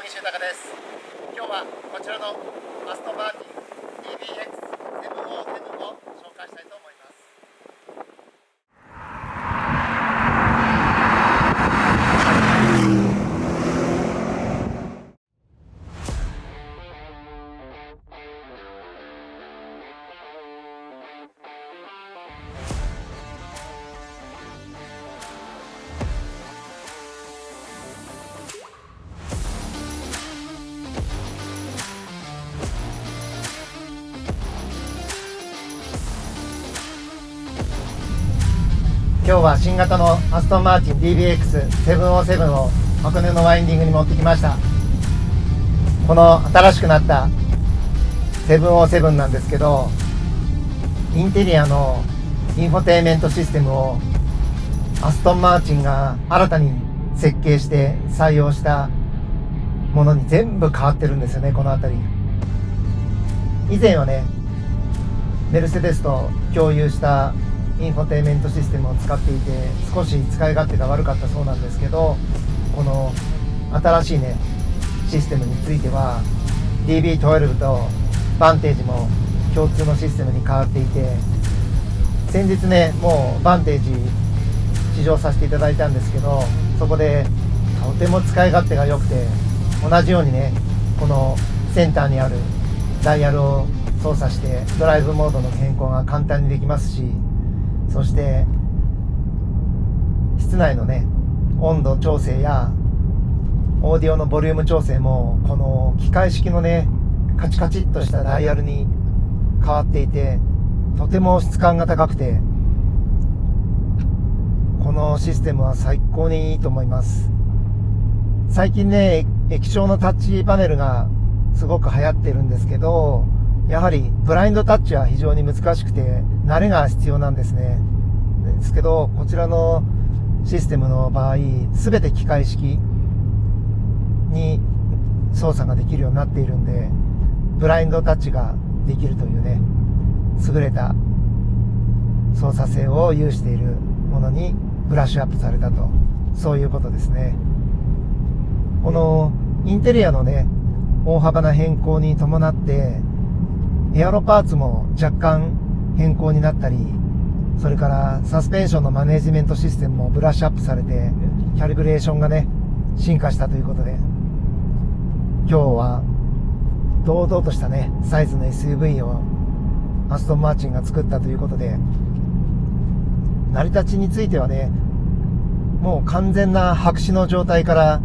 西豊です。今日はこちらのアストンマーティン DBX707 を紹介したいと思います。今日は新型のアストンマーティン DBX707 を箱根のワインディングに持ってきました。この新しくなった707なんですけど、インテリアのインフォテインメントシステムをアストンマーティンが新たに設計して採用したものに全部変わってるんですよね。この辺り以前はね、メルセデスと共有したインフォテインメントシステムを使っていて、少し使い勝手が悪かったそうなんですけど、この新しいねシステムについては DB12 とバンテージも共通のシステムに変わっていて、先日ねもうバンテージ試乗させていただいたんですけど、そこでとても使い勝手が良くて、同じようにねこのセンターにあるダイヤルを操作してドライブモードの変更が簡単にできますし、そして室内のね温度調整やオーディオのボリューム調整もこの機械式のねカチカチっとしたダイヤルに変わっていて、とても質感が高くて、このシステムは最高にいいと思います。最近ね液晶のタッチパネルがすごく流行ってるんですけど、やはりブラインドタッチは非常に難しくて慣れが必要なんですね。ですけどこちらのシステムの場合、全て機械式に操作ができるようになっているんで、ブラインドタッチができるというね優れた操作性を有しているものにブラッシュアップされたと、そういうことですね。このインテリアのね大幅な変更に伴ってエアロパーツも若干変更になったり、それからサスペンションのマネジメントシステムもブラッシュアップされて、キャリブレーションがね進化したということで、今日は堂々としたねサイズの SUV をアストンマーティンが作ったということで、成り立ちについてはねもう完全な白紙の状態から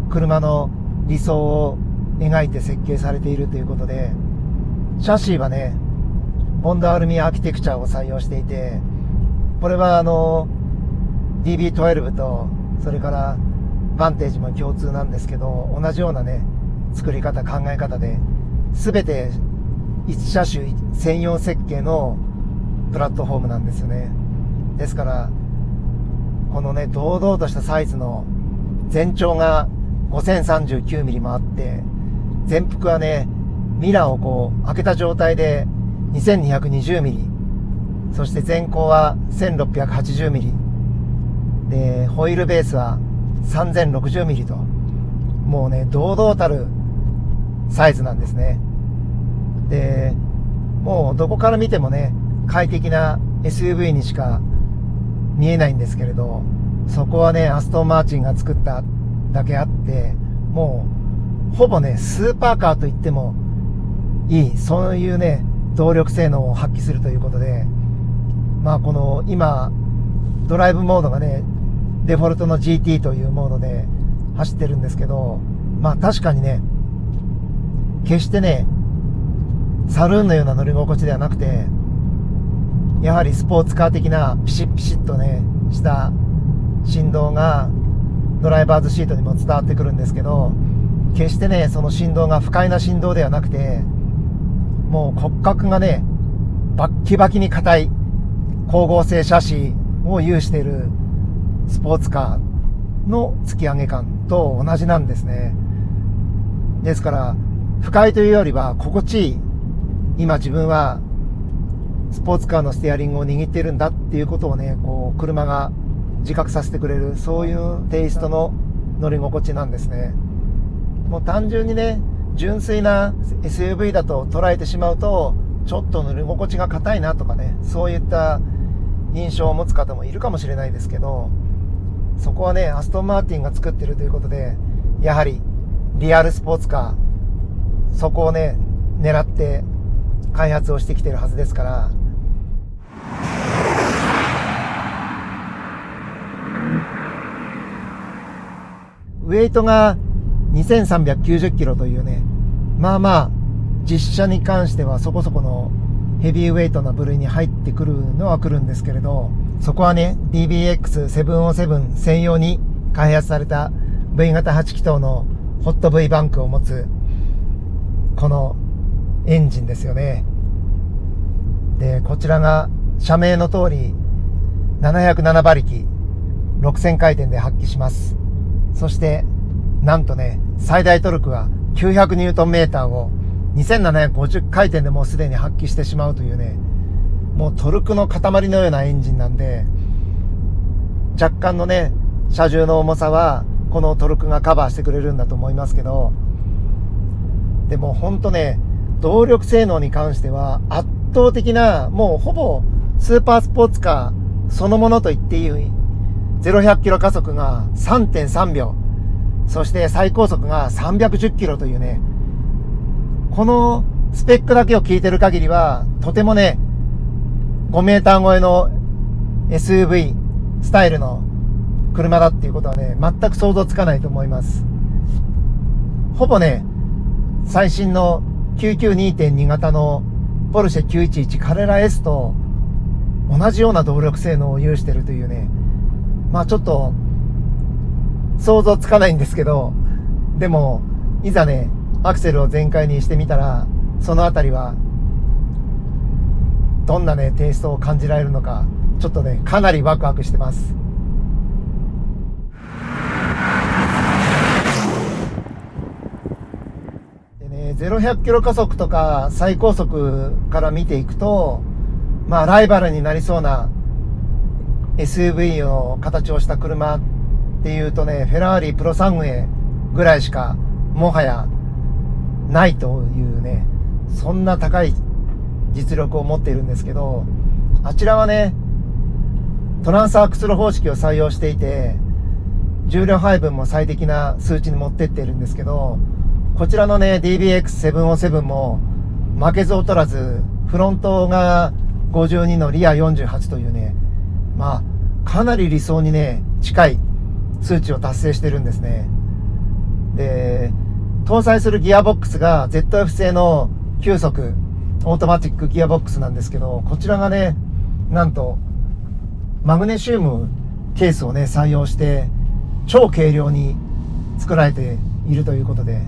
車の理想を描いて設計されているということで、シャシーはねボンドアルミアーキテクチャを採用していて、これはDB12 とそれからバンテージも共通なんですけど、同じようなね作り方考え方で、全て一車種専用設計のプラットフォームなんですよね。ですからこのね堂々としたサイズの全長が 5039mm もあって、前幅はねミラーをこう開けた状態で 2220mm、 そして前高は 1680mm で、ホイールベースは 3060mm と、もうね堂々たるサイズなんですね。でもうどこから見てもね快適な SUV にしか見えないんですけれど、そこはねアストンマーティンが作っただけあって、もうほぼねスーパーカーと言ってもいい、そういうね動力性能を発揮するということで、まあこの今ドライブモードがねデフォルトの GT というモードで走ってるんですけど、まあ確かにね決してねサルーンのような乗り心地ではなくて、やはりスポーツカー的なピシッピシッとねした振動がドライバーズシートにも伝わってくるんですけど、決してねその振動が不快な振動ではなくて、もう骨格がねバッキバキに硬い光合成シャシーを有しているスポーツカーの突き上げ感と同じなんですね。ですから不快というよりは心地いい、今自分はスポーツカーのステアリングを握っているんだっていうことをねこう車が自覚させてくれる、そういうテイストの乗り心地なんですね。もう単純にね、純粋な SUV だと捉えてしまうと、ちょっと乗り心地が硬いなとかね、そういった印象を持つ方もいるかもしれないですけど、そこはね、アストンマーティンが作ってるということで、やはりリアルスポーツカー、そこをね、狙って開発をしてきてるはずですから。ウェイトが2390キロというね、まあまあ実車に関してはそこそこのヘビーウェイトな部類に入ってくるのは来るんですけれど、そこはね DBX707 専用に開発された V 型8気筒のホット V バンクを持つこのエンジンですよね。で、こちらが社名の通り707馬力6000回転で発揮します。そしてなんとね、最大トルクは900ニュートンメーターを2750回転でもうすでに発揮してしまうというね、もうトルクの塊のようなエンジンなんで、若干のね、車重の重さはこのトルクがカバーしてくれるんだと思いますけど、でもほんとね、動力性能に関しては圧倒的な、もうほぼスーパースポーツカーそのものと言っていい、0-100キロ加速が 3.3 秒、そして最高速が310キロというね、このスペックだけを聞いてる限りは、とてもね、5メーター超えの SUV スタイルの車だっていうことはね、全く想像つかないと思います。ほぼね、最新の 992.2 型のポルシェ911カレラ S と同じような動力性能を有しているというね、まあちょっと想像つかないんですけど、でもいざねアクセルを全開にしてみたら、そのあたりはどんなねテイストを感じられるのか、ちょっとねかなりワクワクしてます。でね、0-100キロ加速とか最高速から見ていくと、まあライバルになりそうな SUV の形をした車っていうとね、フェラーリプロサングエぐらいしかもはやないというね、そんな高い実力を持っているんですけど、あちらはねトランスアクスル方式を採用していて、重量配分も最適な数値に持ってっているんですけど、こちらのね DBX707 も負けず劣らず、フロントが52のリア48というね、まあかなり理想にね近い数値を達成してるんですね。で、搭載するギアボックスが ZF 製の9速オートマチックギアボックスなんですけど、こちらがねなんとマグネシウムケースをね採用して超軽量に作られているということで、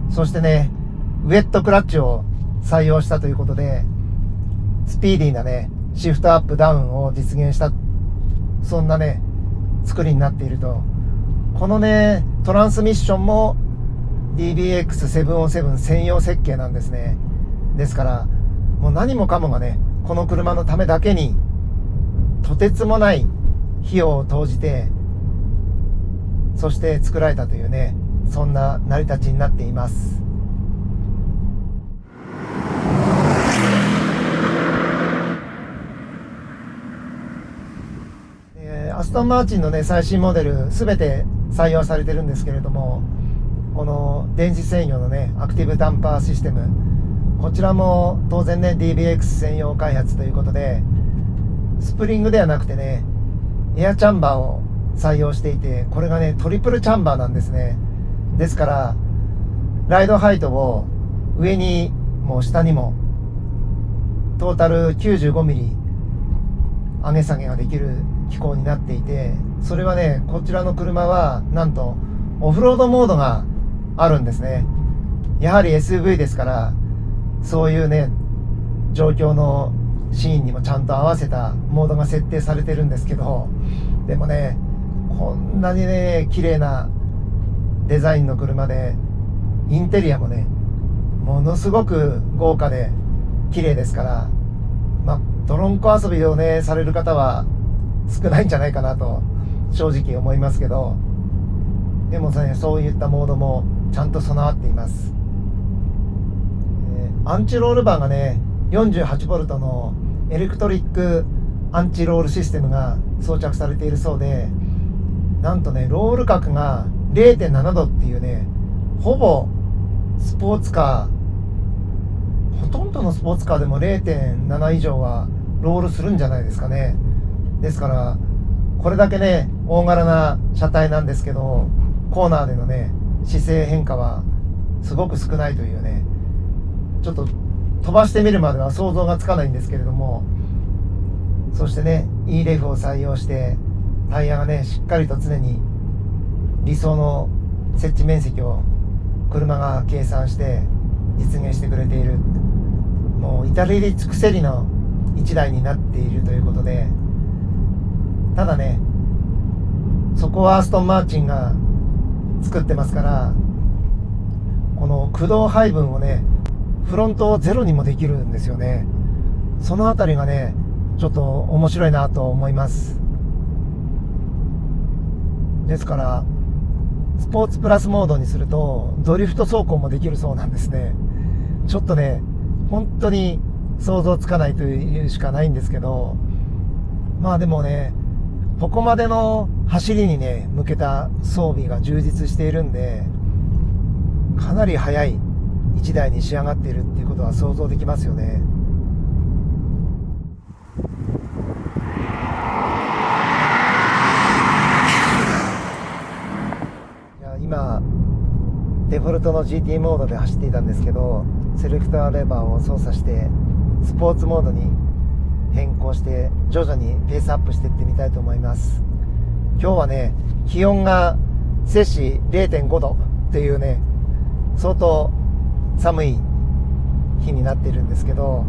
そしてねウェットクラッチを採用したということで、スピーディーなねシフトアップダウンを実現した、そんなね作りになっていると。このねトランスミッションも DBX707 専用設計なんですね。ですからもう何もかもがねこの車のためだけにとてつもない費用を投じて、そして作られたというね、そんな成り立ちになっています。アストンマーチンのね最新モデル全て採用されてるんですけれども、この電子制御のねアクティブダンパーシステム、こちらも当然ね DBX 専用開発ということで、スプリングではなくてねエアチャンバーを採用していて、これがねトリプルチャンバーなんですね。ですからライドハイトを上にも下にもトータル95ミリ上げ下げができる機構になっていて、それはねこちらの車はなんとオフロードモードがあるんですね。やはり SUV ですから、そういうね状況のシーンにもちゃんと合わせたモードが設定されてるんですけど、でもねこんなにね綺麗なデザインの車で、インテリアもねものすごく豪華で綺麗ですから、まあ泥んこ遊びをねされる方は少ないんじゃないかなと正直思いますけど、でもねそういったモードもちゃんと備わっています。アンチロールバーがね 48V のエレクトリックアンチロールシステムが装着されているそうで、なんとねロール角が 0.7 度っていうね、ほぼスポーツカー、ほとんどのスポーツカーでも 0.7 以上はロールするんじゃないですかね。ですからこれだけね大柄な車体なんですけど、コーナーでのね姿勢変化はすごく少ないというね、ちょっと飛ばしてみるまでは想像がつかないんですけれども、そしてね E レフを採用してタイヤがねしっかりと常に理想の設置面積を車が計算して実現してくれている、もう至れり尽くせりの1台になっているということで、ただねそこはアストンマーチンが作ってますから、この駆動配分をねフロントをゼロにもできるんですよね。そのあたりがねちょっと面白いなと思います。ですからスポーツプラスモードにするとドリフト走行もできるそうなんですね。ちょっとね本当に想像つかないというしかないんですけど、まあでもねここまでの走りにね向けた装備が充実しているんで、かなり速い1台に仕上がっているっていうことは想像できますよね。今デフォルトの GT モードで走っていたんですけど、セレクターレバーを操作してスポーツモードに変更して徐々にペースアップしていってみたいと思います。今日はね気温が摂氏 0.5 度っていうね相当寒い日になっているんですけど、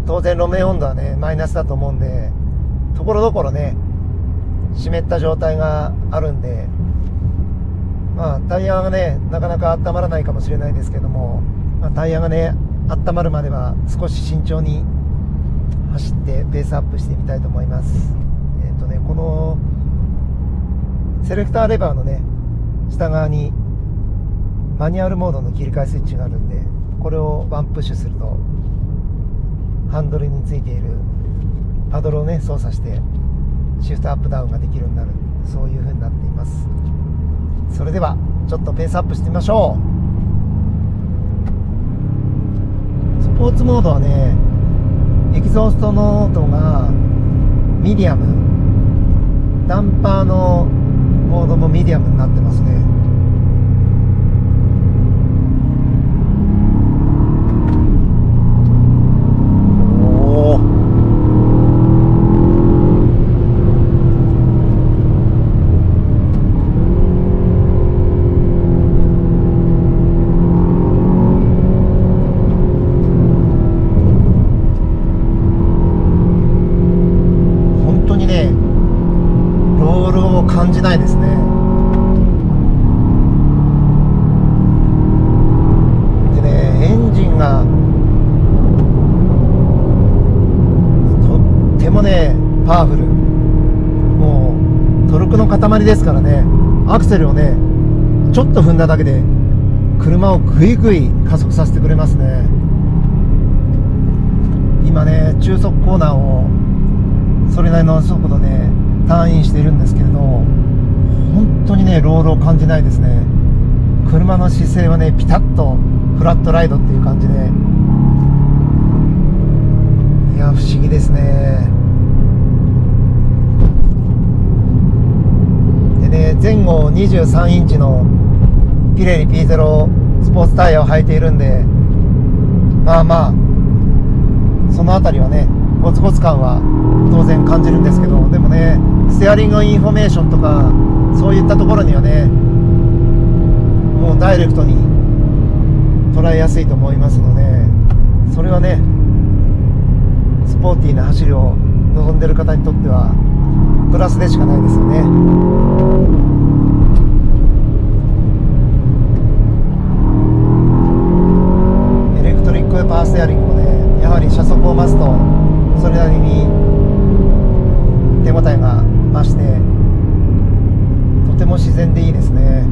当然路面温度はねマイナスだと思うんで、ところどころね湿った状態があるんで、まあタイヤがねなかなか温まらないかもしれないですけども、タイヤがね温まるまでは少し慎重に走ってペースアップしてみたいと思います。このセレクターレバーのね下側にマニュアルモードの切り替えスイッチがあるんで、これをワンプッシュするとハンドルについているパドルをね操作してシフトアップダウンができるようになる、そういう風になっています。それではちょっとペースアップしてみましょう。スポーツモードはねエキゾーストの音がミディアム、ダンパーのモードもミディアムになってますね。感じないですね。でね、エンジンがとってもねパワフル、もうトルクの塊ですからね、アクセルをねちょっと踏んだだけで車をぐいぐい加速させてくれますね。今ね中速コーナーをそれなりの速度でターンインしているんですけれど、本当にねロールを感じないですね。車の姿勢はねピタッとフラットライドっていう感じで、いや不思議ですね。でね、前後23インチのピレリ P0 スポーツタイヤを履いているんで、まあまあそのあたりはねゴツゴツ感は当然感じるんですけど、でもねステアリングインフォメーションとかそういったところにはねもうダイレクトに捉えやすいと思いますので、それはねスポーティーな走りを望んでいる方にとってはプラスでしかないですよね。エレクトリックパワーステアリングもねやはり車速を増すとそれなりに手応えが増してとても自然でいいですね。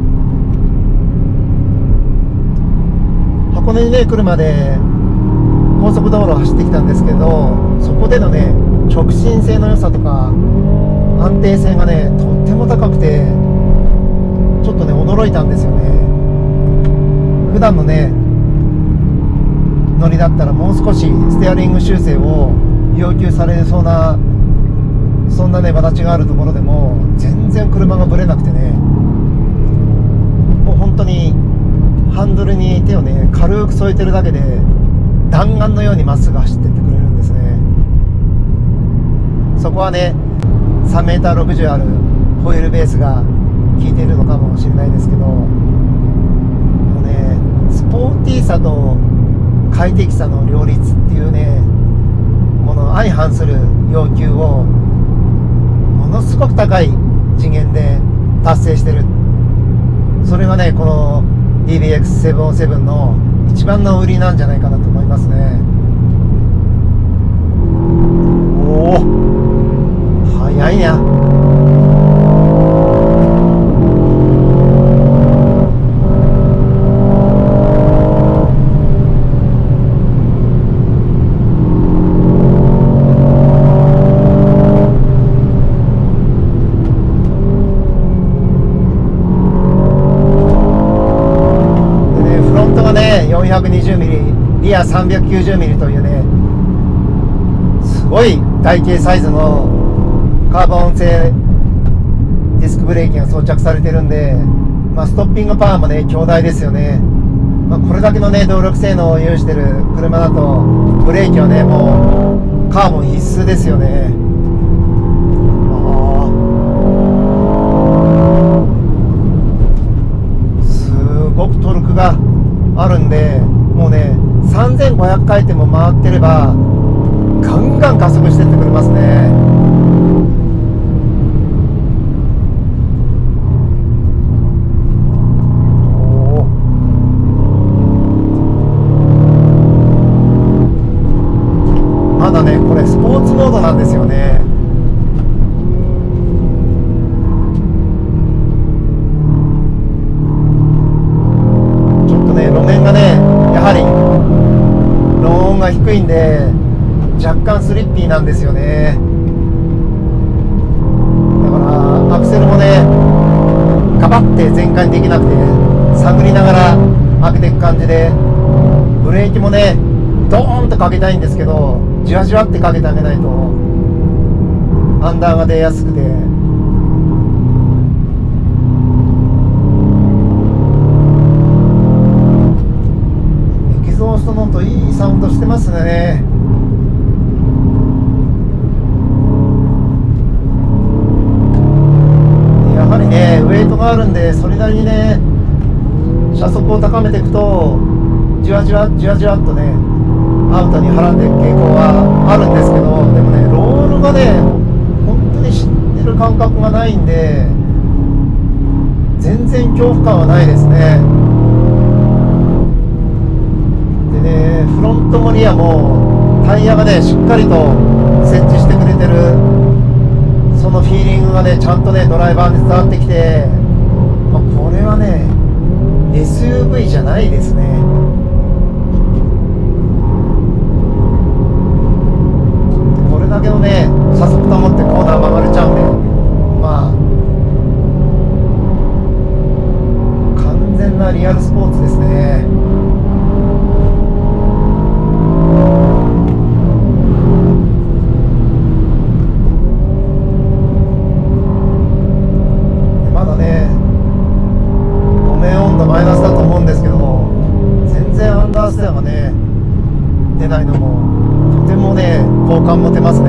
ね来るまで高速道路を走ってきたんですけど、そこでのね直進性の良さとか安定性がねとっても高くて、ちょっとね驚いたんですよね。普段のね乗りだったらもう少しステアリング修正を要求されそうな、そんなね形があるところでも全然車がぶれなくてね、もう本当にハンドルに手をね軽く添えてるだけで弾丸のようにまっすぐ走ってってくれるんですね。そこはね 3m60 あるホイールベースが効いているのかもしれないですけど、もうねスポーティーさと快適さの両立っていうね、この相反する要求をものすごく高い次元で達成してる。それがねこの DBX707 の一番の売りなんじゃないかなと思いますね。おお、速いな。420mm、リア 390mm というねすごい台形サイズのカーボン製ディスクブレーキが装着されてるんで、ストッピングパワーもね強大ですよね。これだけのね動力性能を有してる車だとブレーキはねもうカーボン必須ですよね。すごくトルクがあるんで、もうね3500回転も回ってればガンガン加速してってくれますね。まだねこれスポーツモードなんですよね。路面がねやはりローンが低いんで若干スリッピーなんですよね。だからアクセルもねガバッて全開にできなくて探りながら開けていく感じで、ブレーキもねドーンとかけたいんですけどじわじわってかけてあげないとアンダーが出やすくて、その音いいサウンドしてますね。やはりねウェイトがあるんでそれなりにね車速を高めていくとじわじわじわじわっとねアウトにはらんでいく傾向はあるんですけど、でもねロールがね本当に知ってる感覚がないんで全然恐怖感はないですね。フロントもリアもタイヤがねしっかりと設置してくれてる、そのフィーリングがねちゃんとねドライバーに伝わってきて、これはね SUV じゃないですね。これだけのね車速保ってコーナー曲がれちゃうんで、完全なリアルスポーツですね。マイナスだと思うんですけど、全然アンダーステアがね出ないのもとてもね好感持てますね。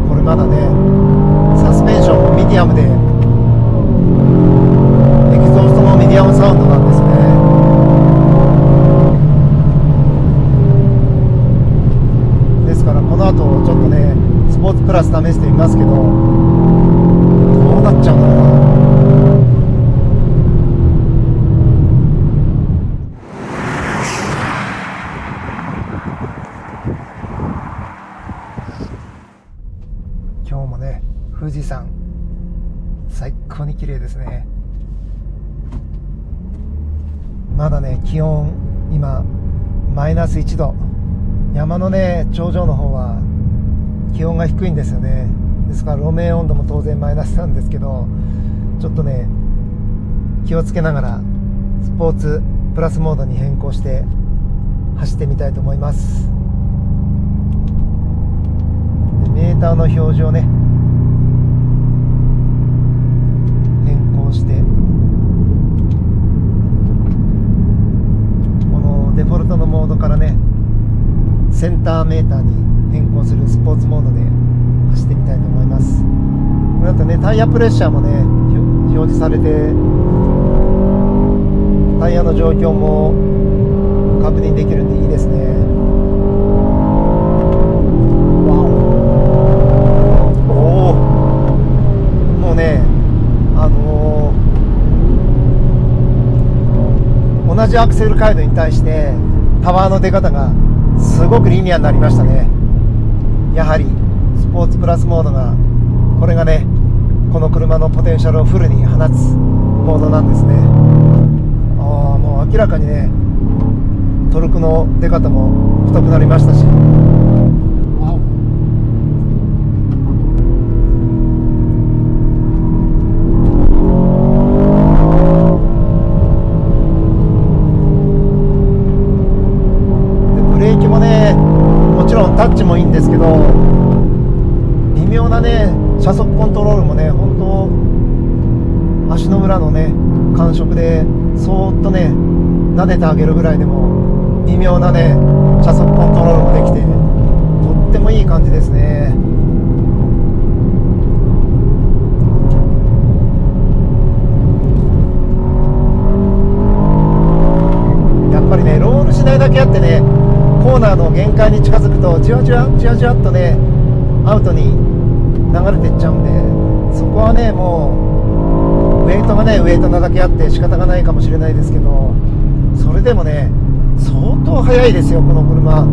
これまだねサスペンションもミディアムでミディアムサウンドなんですね。ですからこの後ちょっとねスポーツプラス試してみますけどどうなっちゃうんだろうな。今日もね富士山最高に綺麗ですね。まだね気温今マイナス1度、山のね頂上の方は気温が低いんですよね。ですから路面温度も当然マイナスなんですけど、ちょっとね気をつけながらスポーツプラスモードに変更して走ってみたいと思います。でメーターの表示をね変更して、このデフォルトのモードからねセンターメーターに変更するスポーツモードで走ってみたいと思います。これだとねタイヤプレッシャーもね表示されて、タイヤの状況も確認できるんでいいですね。わお、もうね同じアクセル回路に対してパワーの出方がすごくリニアになりましたね。やはりスポーツプラスモードが、これがねこの車のポテンシャルをフルに放つモードなんですね。もう明らかにねトルクの出方も太くなりましたし、ブレーキもねもちろんタッチもいいんですけど、微妙なね車速コントロールもね本当足の裏のね感触でそーっとね撫でてあげるぐらいでも微妙なね車速コントロールもできてとってもいい感じですね。やっぱりねロールしないだけあってね、コーナーの限界に近づくとじわじわじわじわっとねアウトに流れていっちゃうんで、そこはねもうウェイトがねウェイトなだけあって仕方がないかもしれないですけど、それでもね相当速いですよこの車。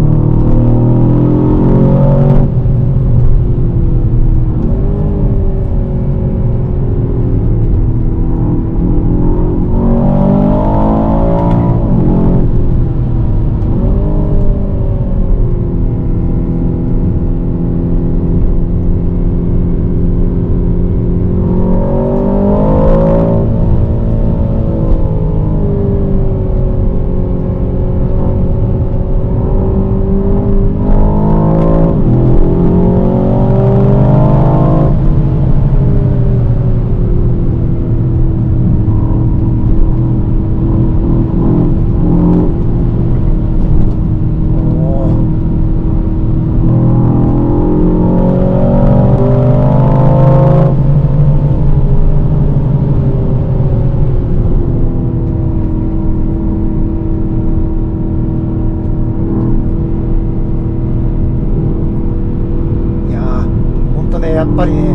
やっぱりね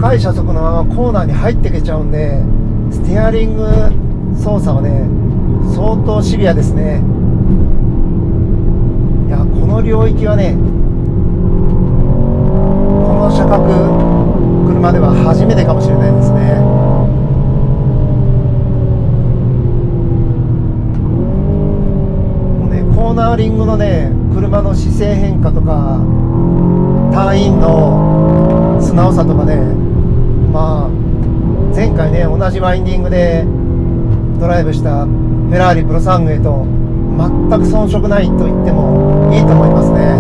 高い車速のままコーナーに入っていけちゃうんで、ステアリング操作はね相当シビアですね。いやこの領域はねこの車格車では初めてかもしれないですね。もうねコーナーリングのね車の姿勢変化とかターンインの素直さとかね、まあ前回ね同じワインディングでドライブしたフェラーリプロサングへと全く遜色ないと言ってもいいと思いますね。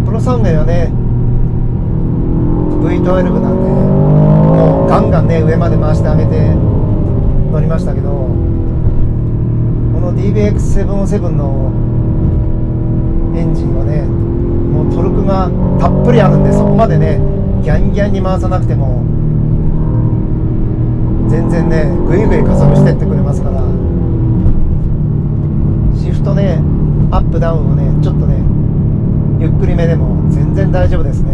プロサングへはね V12 なんでもうガンガンね上まで回してあげて乗りましたけど、この DBX707 のエンジンはねもうトルクがたっぷりあるんで、そこまでねギャンギャンに回さなくても全然ねグイグイ加速してってくれますから、シフトねアップダウンをねちょっとねゆっくりめでも全然大丈夫ですね。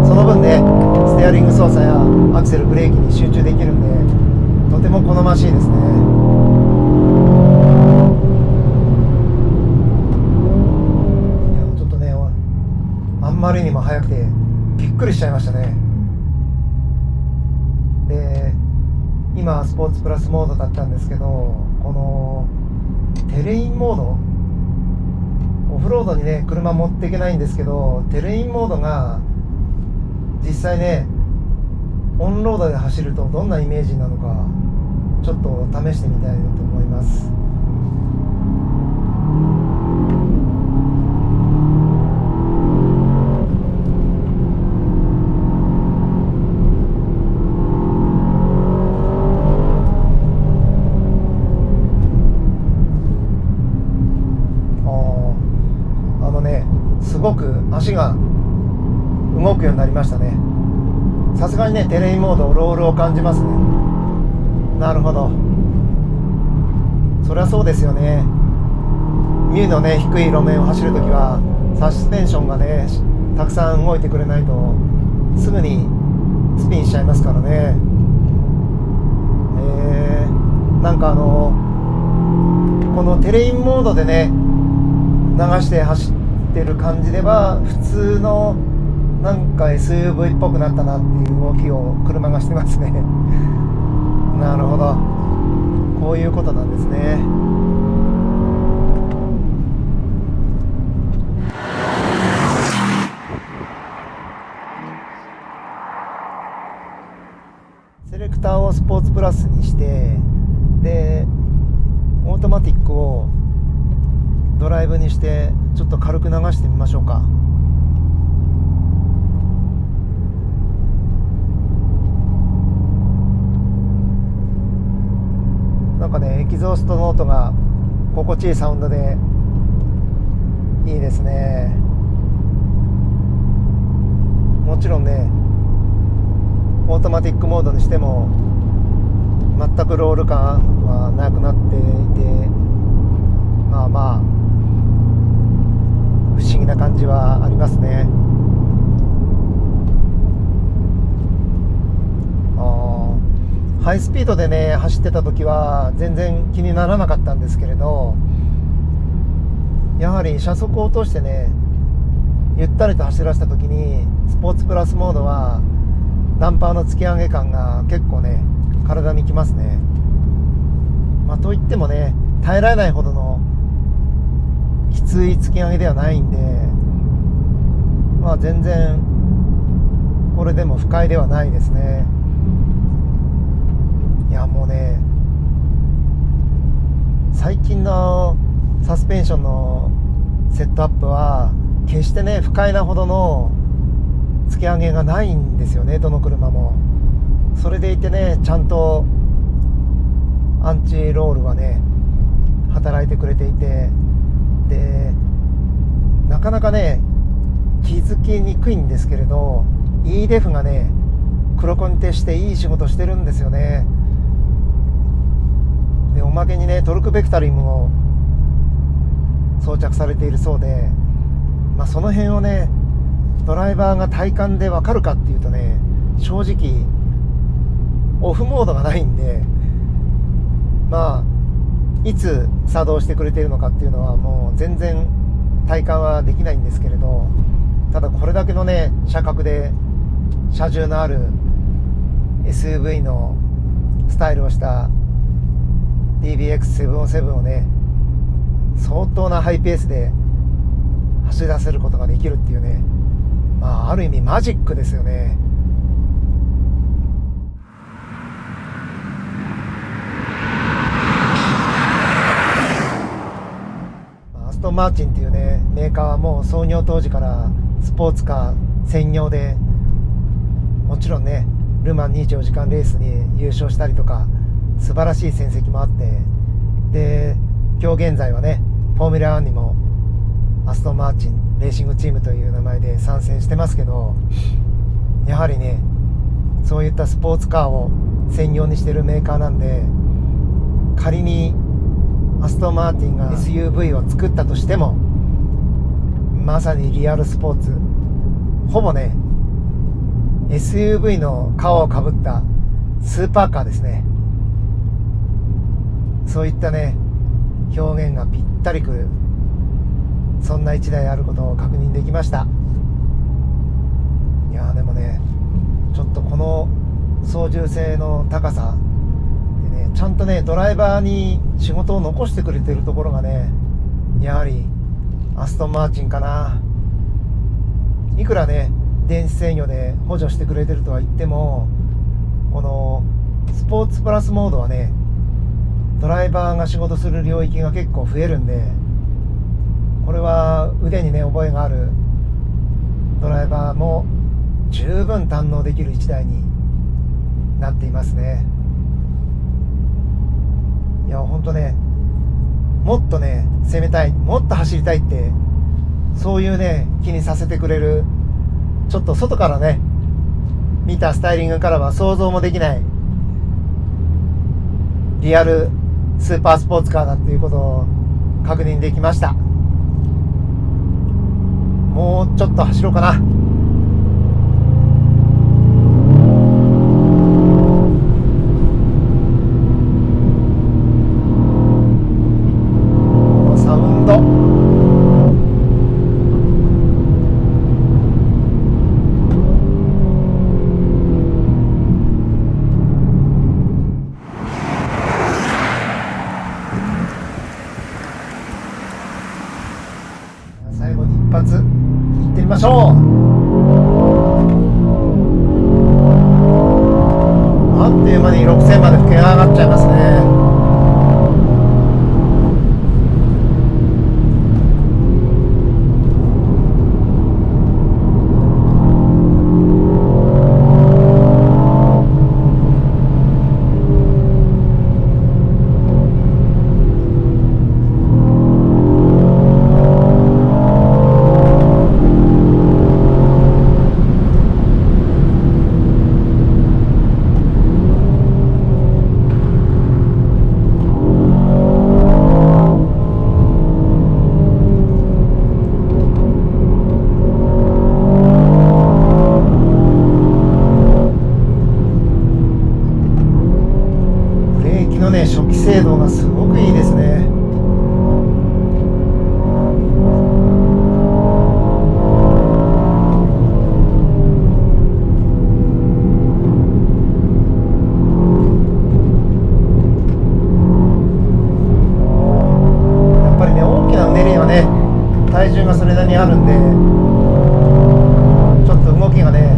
その分ねステアリング操作やアクセルブレーキに集中できるんで、とてもこの好ましいですね。いやちょっとね、あんまりにも速くてびっくりしちゃいましたね。で、今スポーツプラスモードだったんですけど、このテレインモード、オフロードにね車持っていけないんですけど、テレインモードが実際ねオンロードで走るとどんなイメージなのかちょっと試してみたいと思います。すごく足が動くようになりましたね。さすがにねテレインモードロールを感じますね。なるほど、そりゃそうですよね。ミューのね低い路面を走るときはサスペンションがねたくさん動いてくれないとすぐにスピンしちゃいますからね。なんかこのテレインモードでね流して走ってる感じでは普通のなんか SUV っぽくなったなっていう動きを車がしてますね。なるほど、こういうことなんですね。セレクターをスポーツプラスにして、でオートマティックをドライブにしてちょっと軽く流してみましょうか。なんかねエキゾーストの音が心地いいサウンドでいいですね。もちろんねオートマティックモードにしても全くロール感はなくなっていて、まあまあ不思議な感じはありますね。ハイスピードでね走ってた時は全然気にならなかったんですけれど、やはり車速を落としてねゆったりと走らせた時にスポーツプラスモードはダンパーの突き上げ感が結構ね体にきますね。まあといってもね耐えられないほどのきつい突き上げではないんで、まあ全然これでも不快ではないですね。いやもうね最近のサスペンションのセットアップは決してね不快なほどの突き上げがないんですよね、どの車も。それでいてねちゃんとアンチロールはね働いてくれていて、でなかなかね気づきにくいんですけれど EDEF がね黒子に徹していい仕事してるんですよね。でおまけにねトルクベクタリングも装着されているそうで、まあ、その辺をねドライバーが体感で分かるかっていうとね正直オフモードがないんで、まあいつ作動してくれているのかっていうのはもう全然体感はできないんですけれど、ただこれだけのね車格で車重のある SUV のスタイルをした DBX707 をね相当なハイペースで走らせることができるっていうね、まあある意味マジックですよね。アストンマーチンっていうねメーカーはもう創業当時からスポーツカー専業で、もちろんねルマン24時間レースに優勝したりとか素晴らしい戦績もあって、で今日現在はねフォーミュラ1にもアストンマーチンレーシングチームという名前で参戦してますけど、やはりねそういったスポーツカーを専業にしてるメーカーなんで、仮にアストンマーティンが SUV を作ったとしてもまさにリアルスポーツ、ほぼね SUV の皮をかぶったスーパーカーですね。そういったね表現がぴったりくる、そんな1台であることを確認できました。いやでもね、ちょっとこの操縦性の高さでね、ちゃんとねドライバーに仕事を残してくれてるところがね、やはりアストンマーチンかな。いくらね電子制御で補助してくれてるとは言っても、このスポーツプラスモードはね、ドライバーが仕事する領域が結構増えるんで、これは腕にね覚えがあるドライバーも十分堪能できる1台になっていますね。いやほんとね、もっとね攻めたい、もっと走りたいって、そういうね気にさせてくれる、ちょっと外からね見たスタイリングからは想像もできないリアルスーパースポーツカーだっていうことを確認できました。もうちょっと走ろうかな。このサウンド、最後に一発いってみましょう。あっという間に6000まで吹き上がっちゃいますね。初期精度がすごくいいですね。やっぱりね、大きなうねりはね体重がそれなりにあるんで、ちょっと動きがね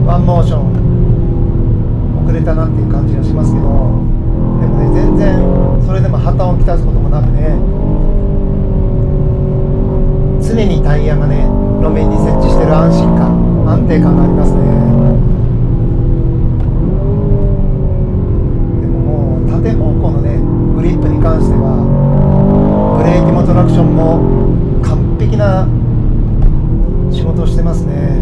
ワンモーション遅れたなっていう感じがしますけど、でもね全然それでも破綻をきたすこともなくね、常にタイヤがね路面に設置してる安心感、安定感がありますね。でももう縦方向のねグリップに関してはブレーキもトラクションも完璧な仕事をしてますね。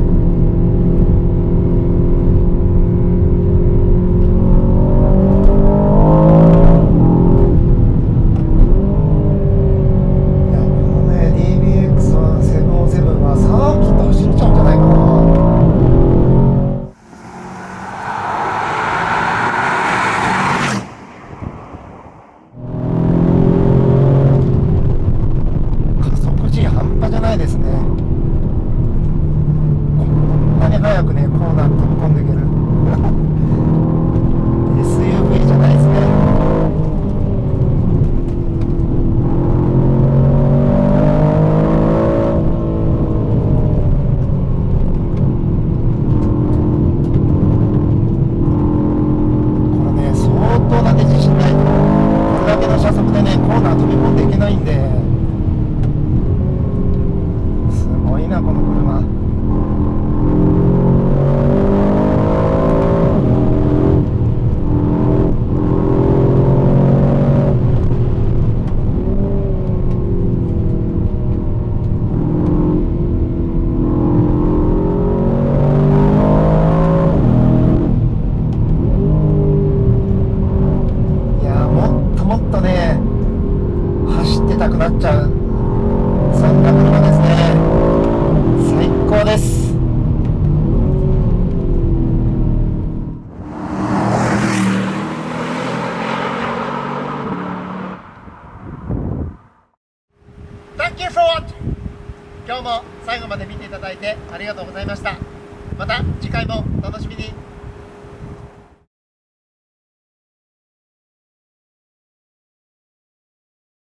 早くねコーナーに飛び込んでいけるSUV じゃないですね。これね相当なね自信ないとこれだけの車速でねコーナー飛び込んでいけないんで、すごいなこの車。たくなっちゃう、そんな車ですね。最高です。Thank you for watching! 今日も最後まで見ていただいてありがとうございました。また次回もお楽しみに。